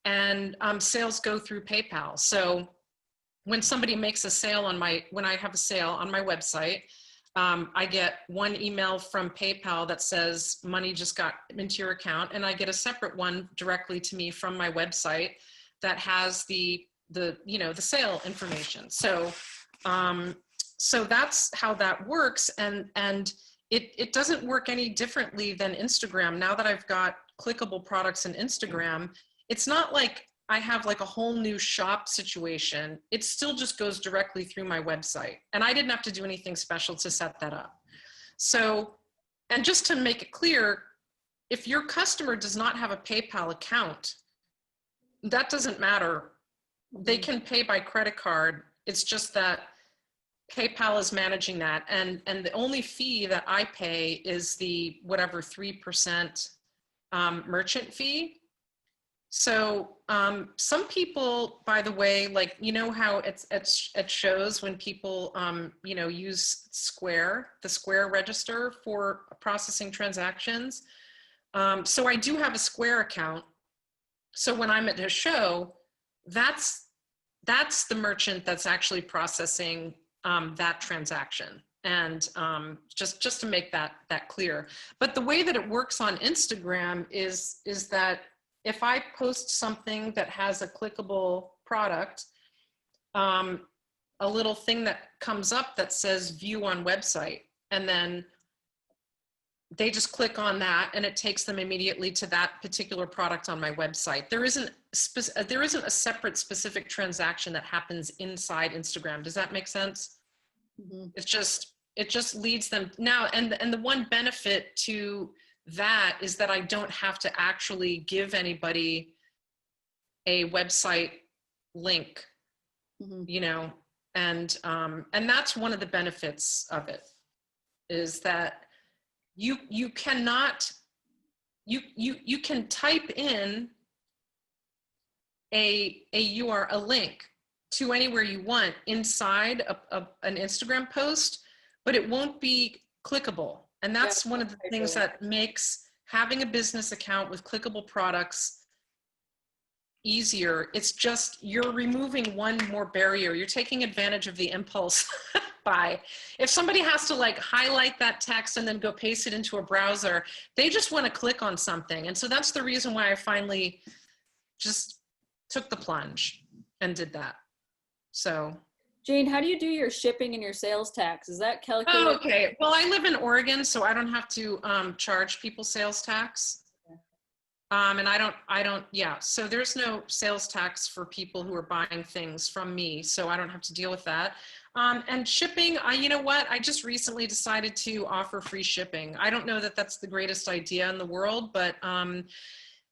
And sales go through PayPal. So when somebody makes a sale when I have a sale on my website, I get one email from PayPal that says money just got into your account, and I get a separate one directly to me from my website that has the you know, the sale information. So so that's how that works, and it doesn't work any differently than Instagram. Now that I've got clickable products in Instagram, it's not like I have like a whole new shop situation. It still just goes directly through my website. And I didn't have to do anything special to set that up. So, and just to make it clear, if your customer does not have a PayPal account, that doesn't matter. They can pay by credit card. It's just that PayPal is managing that. And the only fee that I pay is the whatever 3% merchant fee. So some people, by the way, like, you know how it shows when people, you know, use the Square register for processing transactions. So I do have a Square account. So when I'm at a show, that's the merchant that's actually processing that transaction. And just to make that clear. But the way that it works on Instagram is that if I post something that has a clickable product, a little thing that comes up that says view on website, and then they just click on that and it takes them immediately to that particular product on my website. There isn't a separate specific transaction that happens inside Instagram. Does that make sense? Mm-hmm. It just leads them now. And the one benefit to that is that I don't have to actually give anybody a website link, mm-hmm. you know, and that's one of the benefits of it, is that you can type in a link to anywhere you want inside an Instagram post, but it won't be clickable. And that's one of the things that makes having a business account with clickable products easier. It's just, you're removing one more barrier. You're taking advantage of the impulse buy. If somebody has to like highlight that text and then go paste it into a browser, they just want to click on something. And so that's the reason why I finally just took the plunge and did that. So Jane, how do you do your shipping and your sales tax? Is that calculated? Oh, okay. Well, I live in Oregon, so I don't have to charge people sales tax. And I don't, yeah. So there's no sales tax for people who are buying things from me, so I don't have to deal with that. And shipping, you know what? I just recently decided to offer free shipping. I don't know that that's the greatest idea in the world, but,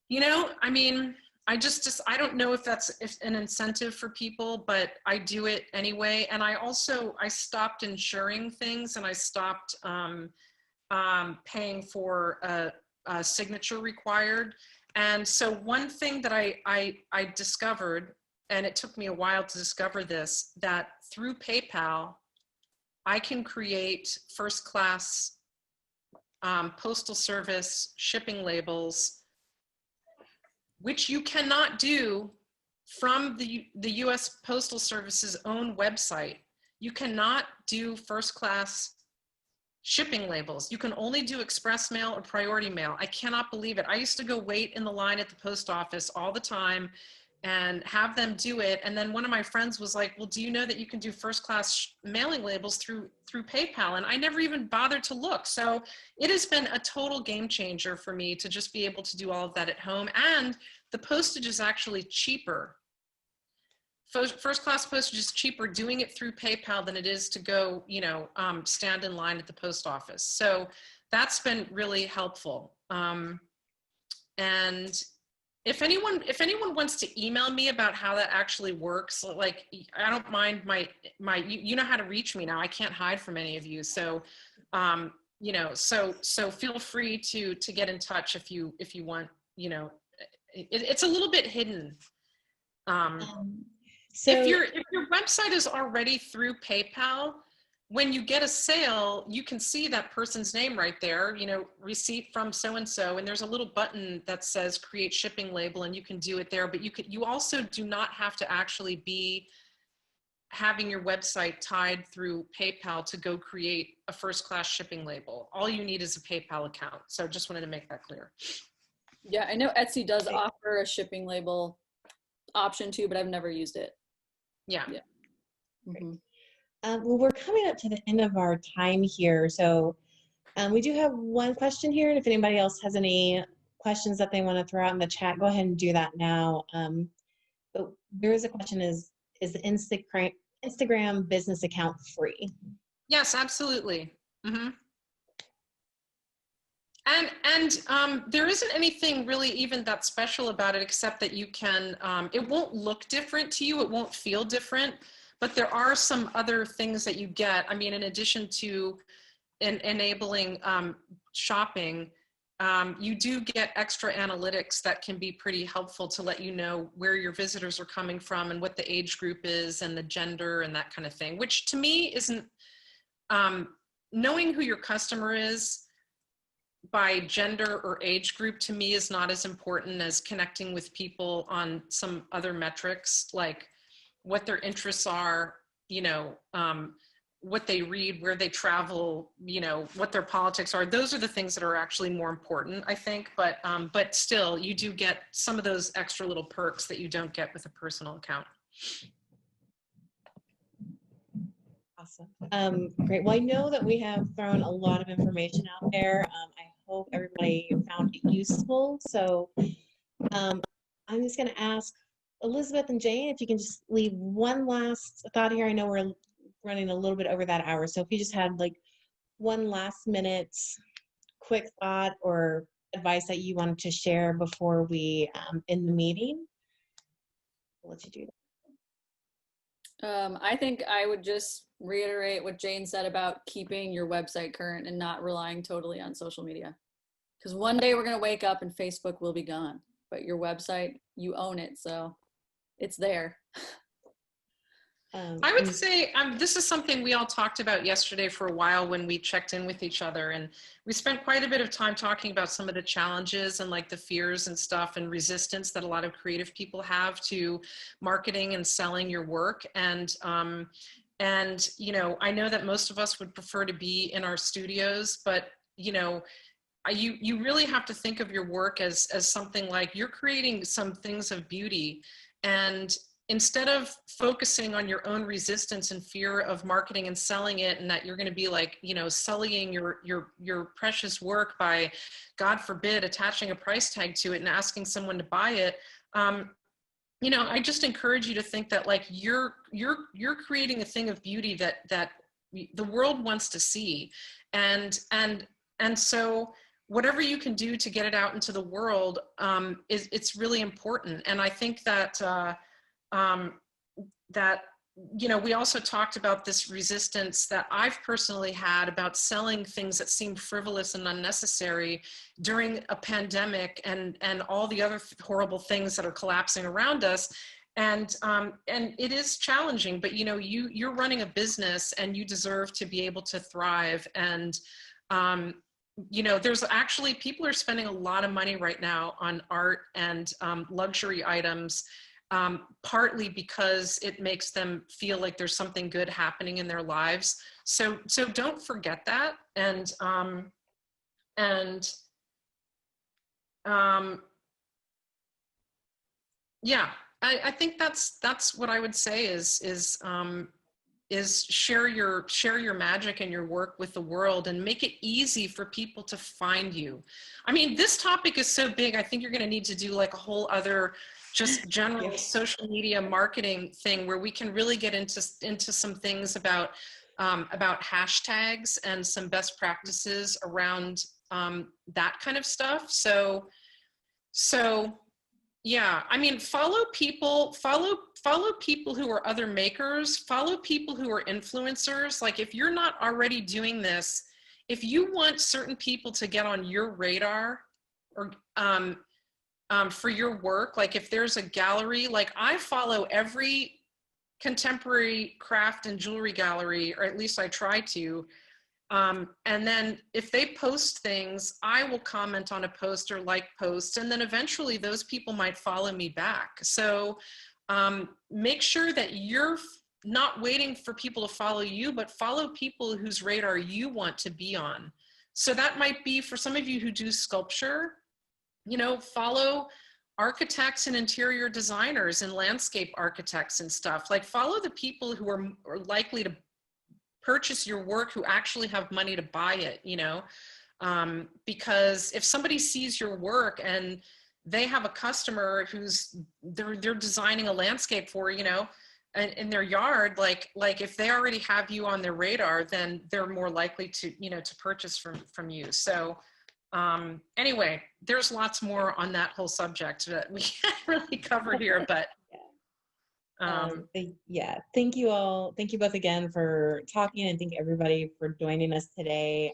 you know, I mean, I don't know if that's an incentive for people, but I do it anyway. And I stopped insuring things, and I stopped paying for a signature required. And so one thing that I discovered, and it took me a while to discover this, that through PayPal, I can create first-class postal service shipping labels, which you cannot do from the US Postal Service's own website. You cannot do first-class shipping labels. You can only do express mail or priority mail. I cannot believe it. I used to go wait in the line at the post office all the time and have them do it. And then one of my friends was like, well, do you know that you can do first-class mailing labels through PayPal? And I never even bothered to look. So it has been a total game changer for me to just be able to do all of that at home. And the postage is actually cheaper. First-class postage is cheaper doing it through PayPal than it is to go, you know, stand in line at the post office. So that's been really helpful. And if anyone wants to email me about how that actually works, like, I don't mind you know how to reach me now. I can't hide from any of you. So, you know, so feel free to get in touch if you want you know, it's a little bit hidden. So if your website is already through PayPal, when you get a sale, you can see that person's name right there, you know, receipt from so-and-so, and there's a little button that says create shipping label, and you can do it there. But you also do not have to actually be having your website tied through PayPal to go create a first-class shipping label. All you need is a PayPal account. So just wanted to make that clear. Yeah, I know Etsy does offer a shipping label option too, but I've never used it. Yeah. Mm-hmm. well, we're coming up to the end of our time here. So we do have one question here. And if anybody else has any questions that they want to throw out in the chat, go ahead and do that now. But there is a question, is the Instagram business account free? Yes, absolutely. Mm-hmm. And there isn't anything really even that special about it, except that you can, it won't look different to you, it won't feel different, but there are some other things that you get. I mean, in addition to enabling shopping, you do get extra analytics that can be pretty helpful to let you know where your visitors are coming from and what the age group is and the gender and that kind of thing, which to me isn't, knowing who your customer is by gender or age group to me is not as important as connecting with people on some other metrics, like what their interests are, you know, what they read, where they travel, you know, what their politics are. Those are the things that are actually more important, I think. But still, you do get some of those extra little perks that you don't get with a personal account. Awesome. Great. Well, I know that we have thrown a lot of information out there. I hope everybody found it useful. So I'm just going to ask Elizabeth and Jane if you can just leave one last thought here. I know we're running a little bit over that hour. So if you just had like one last minute quick thought or advice that you wanted to share before we end the meeting, I'll let you do that. I think I would just reiterate what Jane said about keeping your website current and not relying totally on social media. Because one day we're going to wake up and Facebook will be gone, but your website, you own it, so it's there. I would say this is something we all talked about yesterday for a while when we checked in with each other, and we spent quite a bit of time talking about some of the challenges and like the fears and stuff and resistance that a lot of creative people have to marketing and selling your work. And you know, I know that most of us would prefer to be in our studios, but you know, you really have to think of your work as something like you're creating some things of beauty. And instead of focusing on your own resistance and fear of marketing and selling it, and that you're going to be like, you know, sullying your precious work by, God forbid, attaching a price tag to it and asking someone to buy it, you know, I just encourage you to think that like you're creating a thing of beauty that the world wants to see, and so whatever you can do to get it out into the world, it's really important. And I think that that, you know, we also talked about this resistance that I've personally had about selling things that seem frivolous and unnecessary during a pandemic and all the other horrible things that are collapsing around us. And it is challenging, but you know, you're running a business and you deserve to be able to thrive. And you know, there's actually, people are spending a lot of money right now on art and luxury items, partly because it makes them feel like there's something good happening in their lives. So don't forget that. And yeah, I think that's what I would say is share your magic and your work with the world and make it easy for people to find you. I mean, this topic is so big, I think you're going to need to do like a whole other just general social media marketing thing where we can really get into some things about hashtags and some best practices around that kind of stuff. So yeah, I mean, follow people who are other makers, follow people who are influencers. Like if you're not already doing this, if you want certain people to get on your radar, or for your work. Like if there's a gallery, like I follow every contemporary craft and jewelry gallery, or at least I try to. And then if they post things, I will comment on a post or like posts, and then eventually those people might follow me back. So make sure that you're not waiting for people to follow you, but follow people whose radar you want to be on. So that might be for some of you who do sculpture, you know, follow architects and interior designers and landscape architects and stuff. Like follow the people who are likely to purchase your work, who actually have money to buy it, you know, because if somebody sees your work and they have a customer who's they're designing a landscape for, you know, in their yard, like if they already have you on their radar, then they're more likely to, you know, to purchase from you. So anyway, there's lots more on that whole subject that we can't really cover here, but yeah, thank you all. Thank you both again for talking, and thank everybody for joining us today.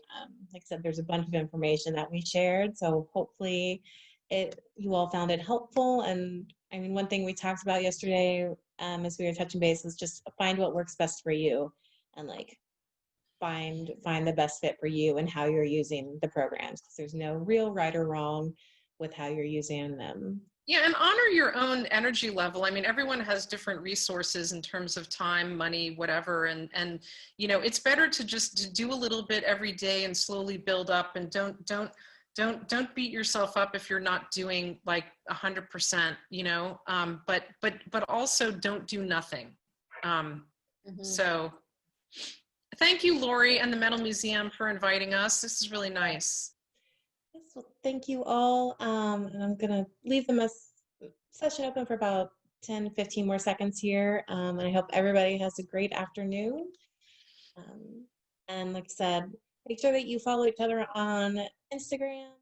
Like I said, there's a bunch of information that we shared, so hopefully you all found it helpful. And I mean, one thing we talked about yesterday as we were touching base is just find what works best for you, and like find the best fit for you and how you're using the programs, because there's no real right or wrong with how you're using them. Yeah, and honor your own energy level. I mean, everyone has different resources in terms of time, money, whatever. And you know, it's better to just do a little bit every day and slowly build up. And don't beat yourself up if you're not doing like 100%. You know, but also don't do nothing. So, thank you, Lori and the Metal Museum, for inviting us. This is really nice. Yes, well, thank you all. And I'm going to leave the session open for about 10, 15 more seconds here. And I hope everybody has a great afternoon. And like I said, make sure that you follow each other on Instagram.